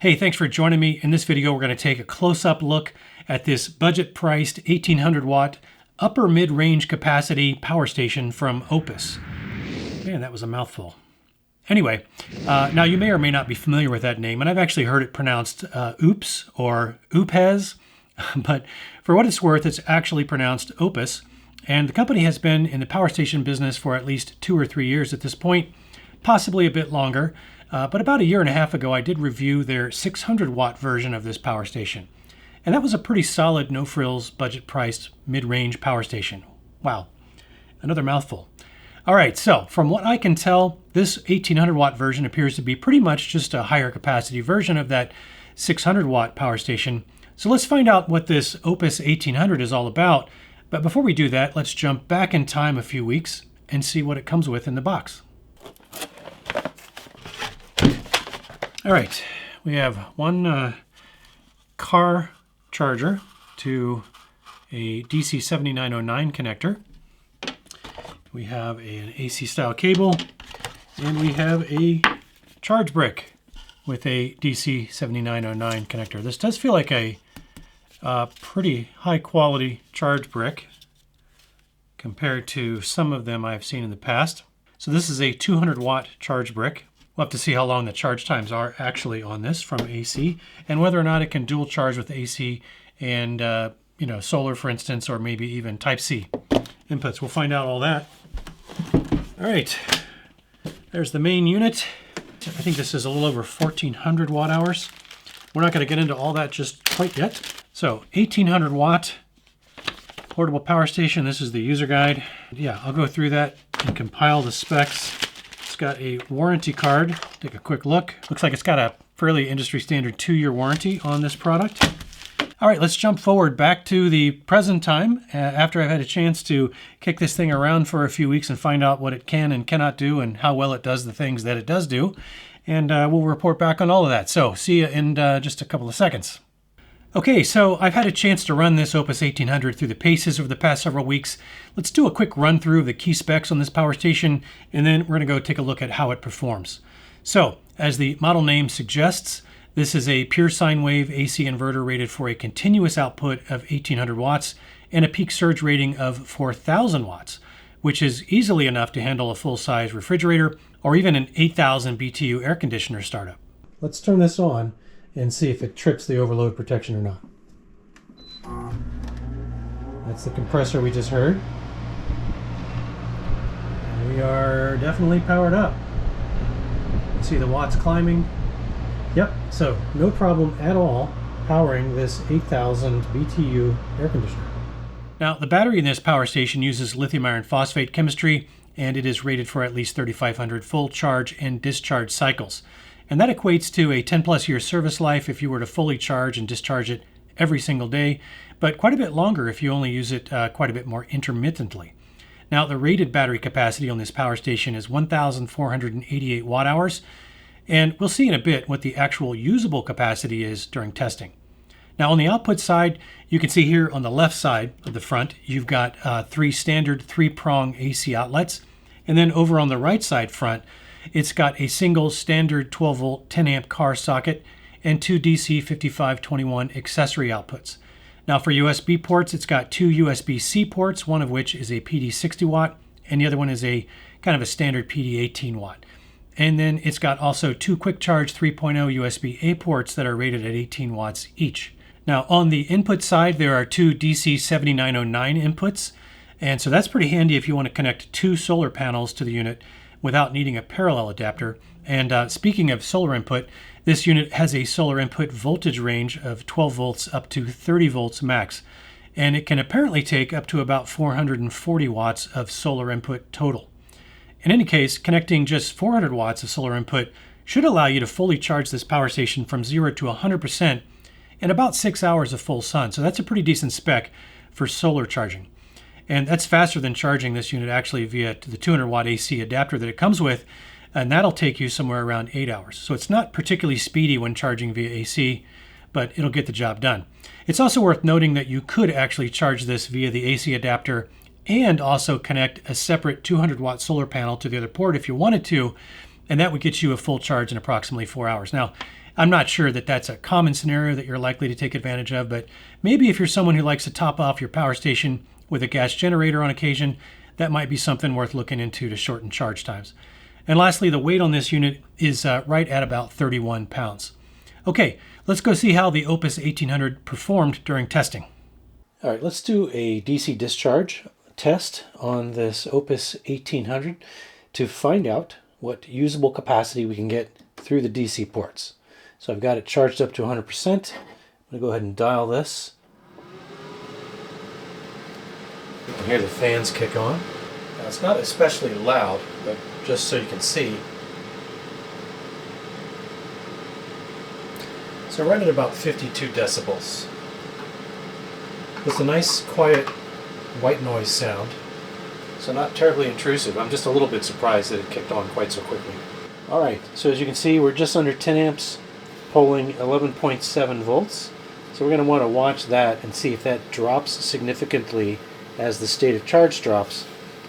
Hey, thanks for joining me. In this video, we're going to take a close-up look at this budget-priced 1800 watt upper mid-range capacity power station from Oupes. Man, that was a mouthful. Anyway, now you may or may not be familiar with that name, and I've actually heard it pronounced Oupes or Oupes, but for what it's worth, it's actually pronounced Oupes, and the company has been in the power station business for at least 2 or 3 years at this point, possibly a bit longer. But about a year and a half ago, I did review their 600 watt version of this power station. And that was a pretty solid, no-frills, budget-priced, mid-range power station. Wow, another mouthful. All right, so from what I can tell, this 1800 watt version appears to be pretty much just a higher capacity version of that 600 watt power station. So let's find out what this Oupes 1800 is all about. But before we do that, let's jump back in time a few weeks and see what it comes with in the box. All right, we have one car charger to a DC 7909 connector. We have an AC style cable, and we have a charge brick with a DC 7909 connector. This does feel like a pretty high quality charge brick compared to some of them I've seen in the past. So this is a 200 watt charge brick. We'll have to see how long the charge times are actually on this from AC, and whether or not it can dual charge with AC and solar, for instance, or maybe even Type-C inputs. We'll find out all that. All right, there's the main unit. I think this is a little over 1400 watt hours. We're not going to get into all that just quite yet. So 1800 watt portable power station. This is the user guide. Yeah, I'll go through that and compile the specs. It's got a warranty card. Take a quick look. Looks like it's got a fairly industry standard 2-year warranty on this product. All right, let's jump forward back to the present time after I've had a chance to kick this thing around for a few weeks and find out what it can and cannot do and how well it does the things that it does do. And we'll report back on all of that. So see you in just a couple of seconds. Okay, so I've had a chance to run this Oupes 1800 through the paces over the past several weeks. Let's do a quick run through of the key specs on this power station, and then we're going to go take a look at how it performs. So, as the model name suggests, this is a pure sine wave AC inverter rated for a continuous output of 1800 watts and a peak surge rating of 4000 watts, which is easily enough to handle a full-size refrigerator or even an 8000 BTU air conditioner startup. Let's turn this on and see if it trips the overload protection or not. That's the compressor we just heard. And we are definitely powered up. See the watts climbing. Yep, so no problem at all powering this 8000 BTU air conditioner. Now, the battery in this power station uses lithium iron phosphate chemistry, and it is rated for at least 3500 full charge and discharge cycles. And that equates to a 10+ year service life if you were to fully charge and discharge it every single day, but quite a bit longer if you only use it quite a bit more intermittently. Now, the rated battery capacity on this power station is 1,488 watt hours, and we'll see in a bit what the actual usable capacity is during testing. Now, on the output side, you can see here on the left side of the front, you've got 3 standard 3-prong AC outlets, and then over on the right side front, it's got a single standard 12 volt 10 amp car socket and 2 DC 5521 accessory outputs. Now for USB ports, it's got 2 USB-C ports, one of which is a PD 60 watt and the other one is a kind of a standard PD 18 watt. And then it's got also 2 quick charge 3.0 USB-A ports that are rated at 18 watts each. Now on the input side, there are 2 DC 7909 inputs. And so that's pretty handy if you want to connect 2 solar panels to the unit without needing a parallel adapter. And speaking of solar input, this unit has a solar input voltage range of 12 volts up to 30 volts max. And it can apparently take up to about 440 watts of solar input total. In any case, connecting just 400 watts of solar input should allow you to fully charge this power station from 0 to 100% in about 6 hours of full sun. So that's a pretty decent spec for solar charging. And that's faster than charging this unit actually via the 200 watt AC adapter that it comes with, and that'll take you somewhere around 8 hours. So it's not particularly speedy when charging via AC, but it'll get the job done. It's also worth noting that you could actually charge this via the AC adapter and also connect a separate 200 watt solar panel to the other port if you wanted to, and that would get you a full charge in approximately 4 hours. Now, I'm not sure that that's a common scenario that you're likely to take advantage of, but maybe if you're someone who likes to top off your power station with a gas generator on occasion, that might be something worth looking into to shorten charge times. And lastly, the weight on this unit is right at about 31 pounds. Okay, let's go see how the Oupes 1800 performed during testing. All right, let's do a DC discharge test on this Oupes 1800 to find out what usable capacity we can get through the DC ports. So I've got it charged up to 100%. I'm going to go ahead and dial this. You can hear the fans kick on. Now, it's not especially loud, but just so you can see. So right at about 52 decibels. With a nice, quiet, white noise sound. So not terribly intrusive. I'm just a little bit surprised that it kicked on quite so quickly. Alright, so as you can see, we're just under 10 amps, polling 11.7 volts. So we're going to want to watch that and see if that drops significantly as the state of charge drops.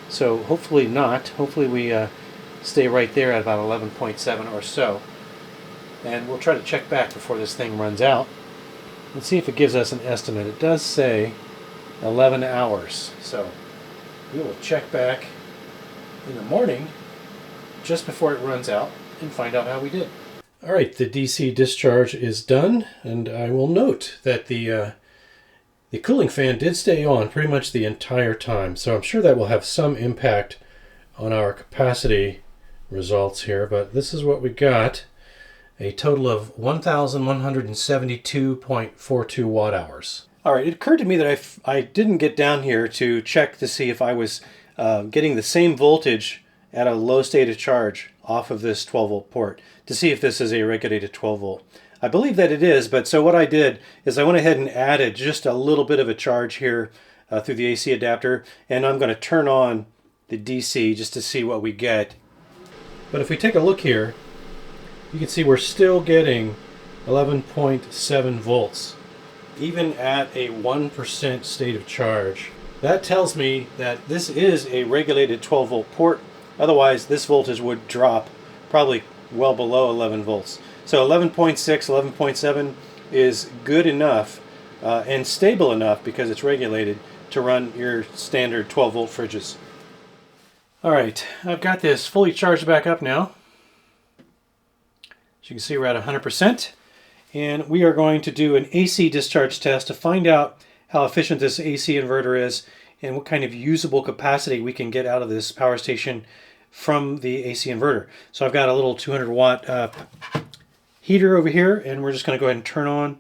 So hopefully not. Hopefully we stay right there at about 11.7 or so. And we'll try to check back before this thing runs out. Let's see if it gives us an estimate. It does say 11 hours. So we will check back in the morning just before it runs out and find out how we did. All right, the DC discharge is done, and I will note that the cooling fan did stay on pretty much the entire time, so I'm sure that will have some impact on our capacity results here, but this is what we got. A total of 1,172.42 watt hours. All right, it occurred to me that I didn't get down here to check to see if I was getting the same voltage at a low state of charge off of this 12 volt port to see if this is a regulated 12 volt. I believe that it is, but so what I did is I went ahead and added just a little bit of a charge here through the AC adapter, and I'm going to turn on the DC just to see what we get. But if we take a look here, you can see we're still getting 11.7 volts, even at a 1% state of charge. That tells me that this is a regulated 12 volt port. Otherwise, this voltage would drop probably well below 11 volts. So 11.6, 11.7 is good enough and stable enough because it's regulated to run your standard 12 volt fridges. All right, I've got this fully charged back up now. As you can see, we're at 100%, and we are going to do an AC discharge test to find out how efficient this AC inverter is and what kind of usable capacity we can get out of this power station from the AC inverter. So I've got a little 200 watt heater over here, and we're just going to go ahead and turn on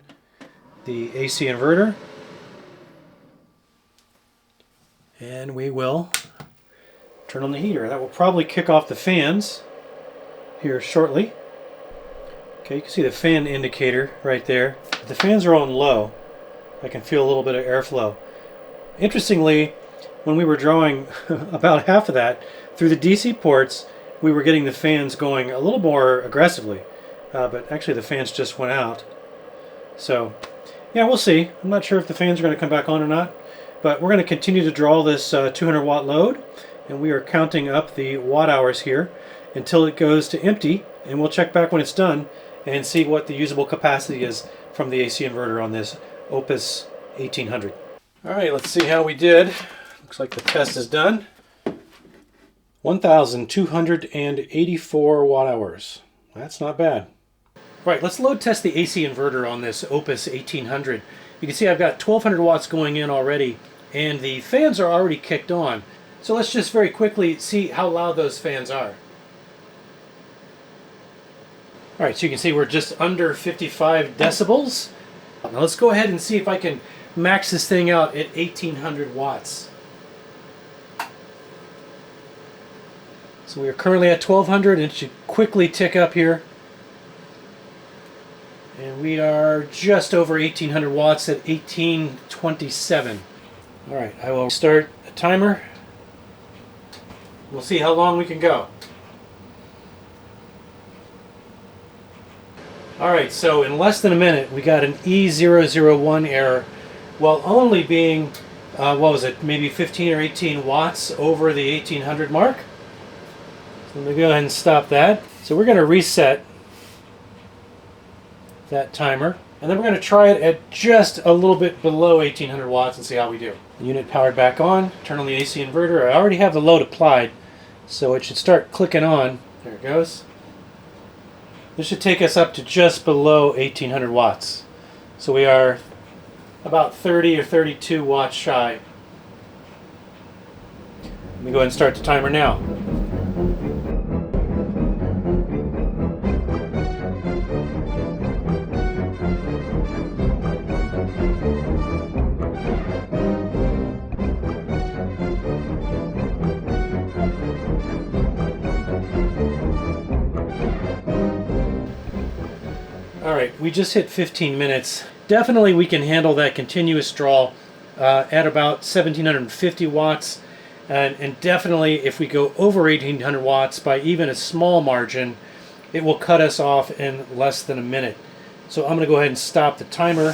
the AC inverter. And we will turn on the heater. That will probably kick off the fans here shortly. Okay, you can see the fan indicator right there. The fans are on low. I can feel a little bit of airflow. Interestingly, when we were drawing about half of that through the DC ports, we were getting the fans going a little more aggressively. But actually the fans just went out. So, yeah, we'll see. I'm not sure if the fans are going to come back on or not. But we're going to continue to draw this 200 watt load. And we are counting up the watt hours here until it goes to empty. And we'll check back when it's done and see what the usable capacity is from the AC inverter on this Oupes 1800. All right, let's see how we did. Looks like the test is done. 1,284 watt hours. That's not bad. Right, let's load test the AC inverter on this Oupes 1800. You can see I've got 1,200 watts going in already, and the fans are already kicked on. So let's just very quickly see how loud those fans are. All right, so you can see we're just under 55 decibels. Now let's go ahead and see if I can max this thing out at 1,800 watts. So we are currently at 1,200, and it should quickly tick up here. And we are just over 1,800 watts at 1,827. All right, I will start the timer. We'll see how long we can go. Alright, so in less than a minute we got an E001 error, while only being, what was it, maybe 15 or 18 watts over the 1800 mark. So let me go ahead and stop that. So we're going to reset that timer. And then we're going to try it at just a little bit below 1800 watts and see how we do. The unit powered back on, turn on the AC inverter. I already have the load applied, so it should start clicking on. There it goes. This should take us up to just below 1800 watts. So we are about 30 or 32 watts shy. Let me go ahead and start the timer now. Alright, we just hit 15 minutes. Definitely we can handle that continuous draw at about 1750 watts. And definitely if we go over 1800 watts by even a small margin, it will cut us off in less than a minute. So I'm going to go ahead and stop the timer.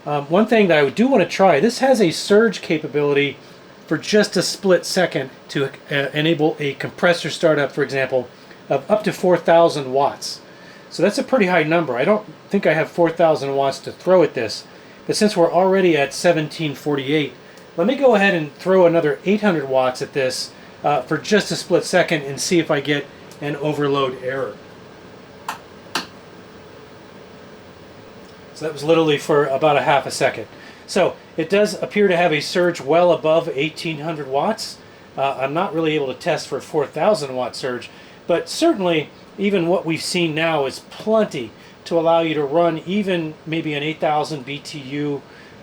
One thing that I do want to try, this has a surge capability for just a split second to enable a compressor startup, for example, of up to 4,000 watts. So that's a pretty high number. I don't think I have 4,000 watts to throw at this, but since we're already at 1748, let me go ahead and throw another 800 watts at this for just a split second and see if I get an overload error. So that was literally for about a half a second. So it does appear to have a surge well above 1800 watts. I'm not really able to test for a 4,000 watt surge, but certainly even what we've seen now is plenty to allow you to run even maybe an 8,000 BTU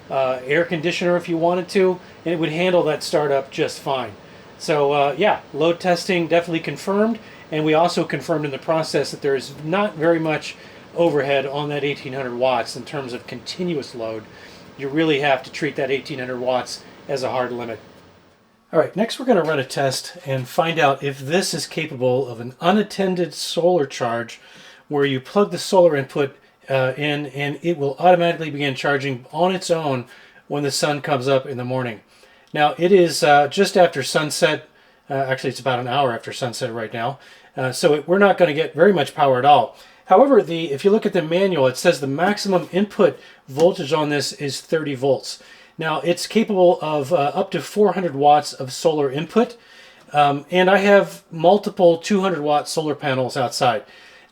air conditioner if you wanted to, and it would handle that startup just fine. So yeah, load testing definitely confirmed, and we also confirmed in the process that there is not very much overhead on that 1800 watts in terms of continuous load. You really have to treat that 1800 watts as a hard limit. Alright, next we're going to run a test and find out if this is capable of an unattended solar charge where you plug the solar input in and it will automatically begin charging on its own when the sun comes up in the morning. Now it is just after sunset, actually it's about an hour after sunset right now, so we're not going to get very much power at all. However, if you look at the manual, it says the maximum input voltage on this is 30 volts. Now it's capable of up to 400 watts of solar input, and I have multiple 200 watt solar panels outside.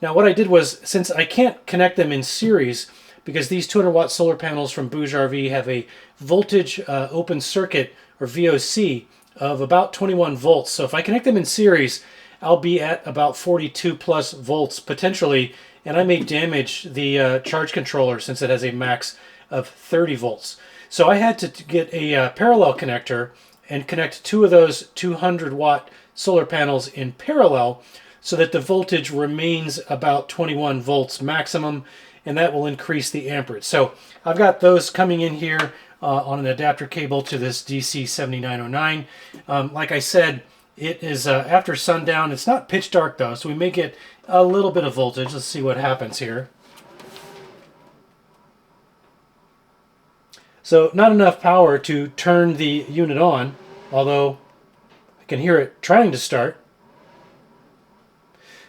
Now what I did was, since I can't connect them in series, because these 200 watt solar panels from Bouge RV have a voltage open circuit, or VOC, of about 21 volts. So if I connect them in series, I'll be at about 42 plus volts potentially, and I may damage the charge controller since it has a max of 30 volts. So I had to get a parallel connector and connect two of those 200 watt solar panels in parallel so that the voltage remains about 21 volts maximum, and that will increase the amperage. So I've got those coming in here on an adapter cable to this DC 7909. Like I said, it is after sundown. It's not pitch dark though, so we may get a little bit of voltage. Let's see what happens here. So not enough power to turn the unit on, although I can hear it trying to start.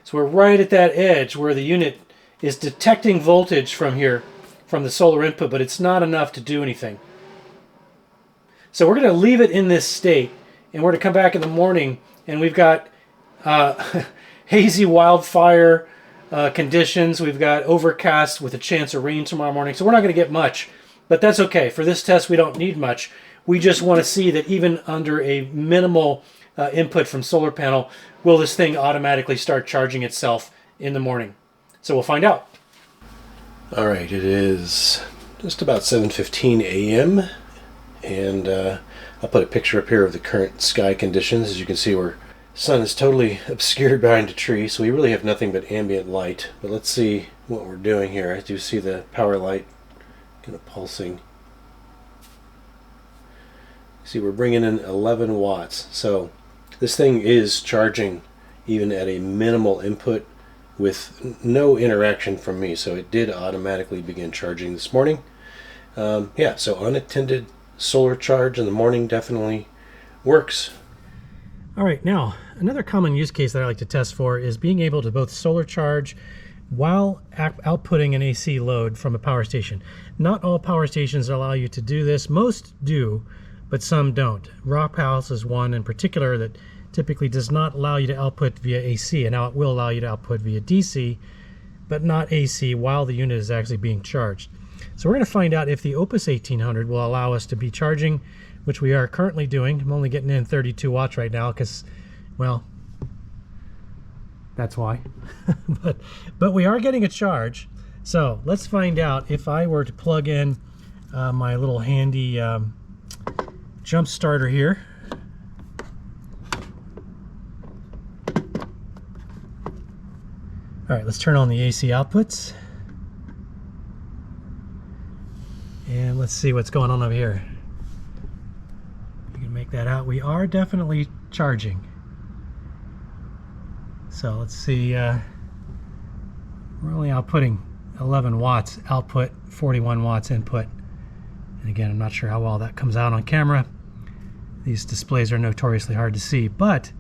So we're right at that edge where the unit is detecting voltage from here, from the solar input, but it's not enough to do anything. So we're going to leave it in this state, and we're going to come back in the morning, and we've got hazy wildfire conditions. We've got overcast with a chance of rain tomorrow morning, so we're not going to get much. But that's okay. For this test, we don't need much. We just want to see that even under a minimal input from solar panel, will this thing automatically start charging itself in the morning? So we'll find out. All right, it is just about 7:15 a.m. and I'll put a picture up here of the current sky conditions. As you can see, the sun is totally obscured behind a tree, so we really have nothing but ambient light. But let's see what we're doing here. I do see the power light kind of pulsing. See, we're bringing in 11 watts. So this thing is charging even at a minimal input with no interaction from me. So it did automatically begin charging this morning. Yeah, so unattended solar charge in the morning definitely works. All right, now another common use case that I like to test for is being able to both solar charge while outputting an AC load from a power station. Not all power stations allow you to do this. Most do, but some don't. Rock House is one in particular that typically does not allow you to output via AC, and now it will allow you to output via DC, but not AC while the unit is actually being charged. So we're going to find out if the Oupes 1800 will allow us to be charging, which we are currently doing. I'm only getting in 32 watts right now because, well, that's why. but we are getting a charge. So let's find out if I were to plug in my little handy jump starter here. All right, let's turn on the AC outputs. And let's see what's going on over here. You can make that out. We are definitely charging. So let's see, we're only outputting 11 watts output, 41 watts input. And again, I'm not sure how well that comes out on camera. These displays are notoriously hard to see, but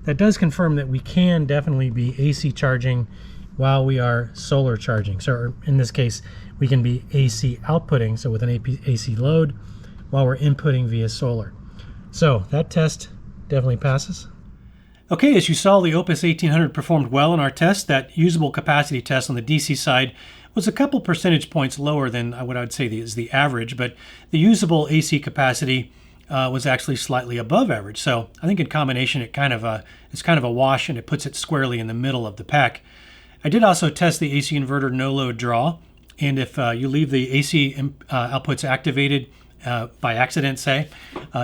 that does confirm that we can definitely be AC charging while we are solar charging. So in this case, we can be AC outputting, so with an AC load, while we're inputting via solar. So that test definitely passes. Okay, as you saw, the Oupes 1800 performed well in our test. That usable capacity test on the DC side was a couple percentage points lower than what I would say is the average, but the usable AC capacity was actually slightly above average. So I think in combination, it's kind of a wash, and it puts it squarely in the middle of the pack. I did also test the AC inverter no-load draw, and if you leave the AC outputs activated by accident, say,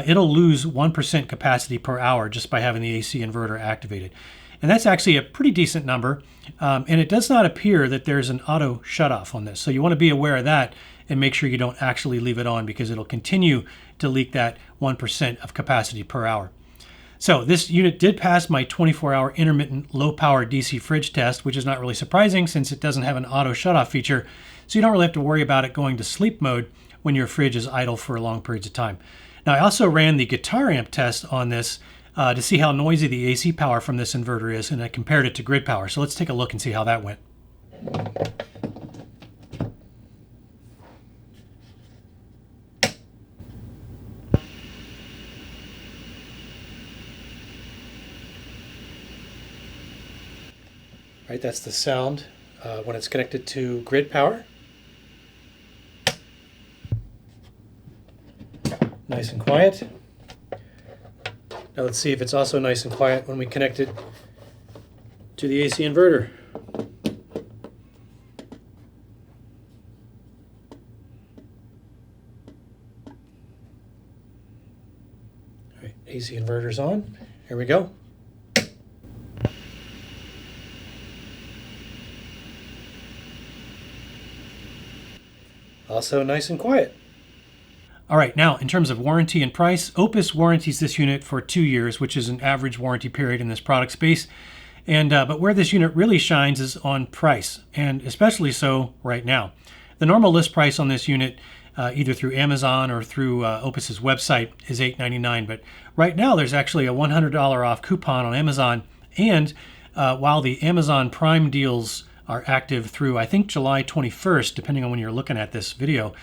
it'll lose 1% capacity per hour just by having the AC inverter activated. And that's actually a pretty decent number, and it does not appear that there's an auto shutoff on this. So you want to be aware of that and make sure you don't actually leave it on, because it'll continue to leak that 1% of capacity per hour. So this unit did pass my 24-hour intermittent low-power DC fridge test, which is not really surprising since it doesn't have an auto shutoff feature, so you don't really have to worry about it going to sleep mode when your fridge is idle for long periods of time. Now, I also ran the guitar amp test on this to see how noisy the AC power from this inverter is, and I compared it to grid power. So let's take a look and see how that went. Right, that's the sound when it's connected to grid power. Nice and quiet. Now let's see if it's also nice and quiet when we connect it to the AC inverter. All right, AC inverter's on. Here we go. Also nice and quiet. All right, now in terms of warranty and price, Oupes warranties this unit for 2 years, which is an average warranty period in this product space. And but where this unit really shines is on price, and especially so right now. The normal list price on this unit, either through Amazon or through Oupes' website, is $8.99. But right now there's actually a $100 off coupon on Amazon, and while the Amazon Prime deals are active through, I think, July 21st, depending on when you're looking at this video,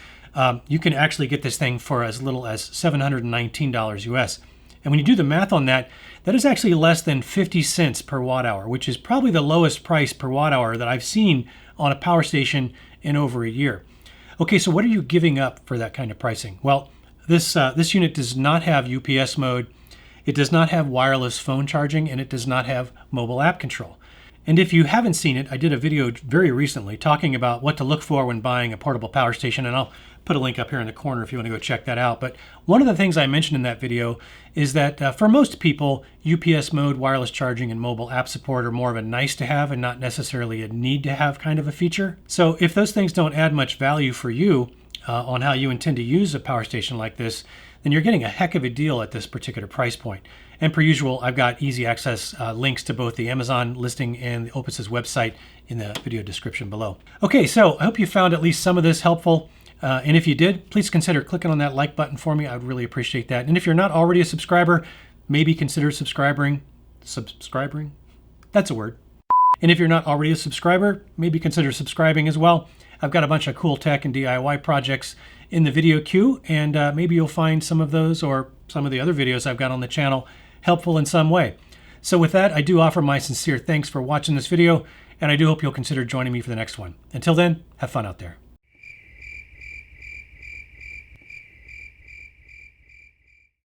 you can actually get this thing for as little as $719 US. And when you do the math on that, that is actually less than 50 cents per watt hour, which is probably the lowest price per watt hour that I've seen on a power station in over a year. Okay, so what are you giving up for that kind of pricing? Well, this unit does not have UPS mode, it does not have wireless phone charging, and it does not have mobile app control. And if you haven't seen it, I did a video very recently talking about what to look for when buying a portable power station, and I'll put a link up here in the corner if you want to go check that out. But one of the things I mentioned in that video is that for most people, UPS mode, wireless charging, and mobile app support are more of a nice to have and not necessarily a need to have kind of a feature. So if those things don't add much value for you on how you intend to use a power station like this, then you're getting a heck of a deal at this particular price point. And per usual, I've got easy access links to both the Amazon listing and the Oupes' website in the video description below. Okay, so I hope you found at least some of this helpful. And if you did, please consider clicking on that like button for me. I would really appreciate that. And if you're not already a subscriber, maybe consider subscribing. Subscribing? That's a word. And if you're not already a subscriber, maybe consider subscribing as well. I've got a bunch of cool tech and DIY projects in the video queue, and maybe you'll find some of those or some of the other videos I've got on the channel helpful in some way. So with that, I do offer my sincere thanks for watching this video, and I do hope you'll consider joining me for the next one. Until then, have fun out there.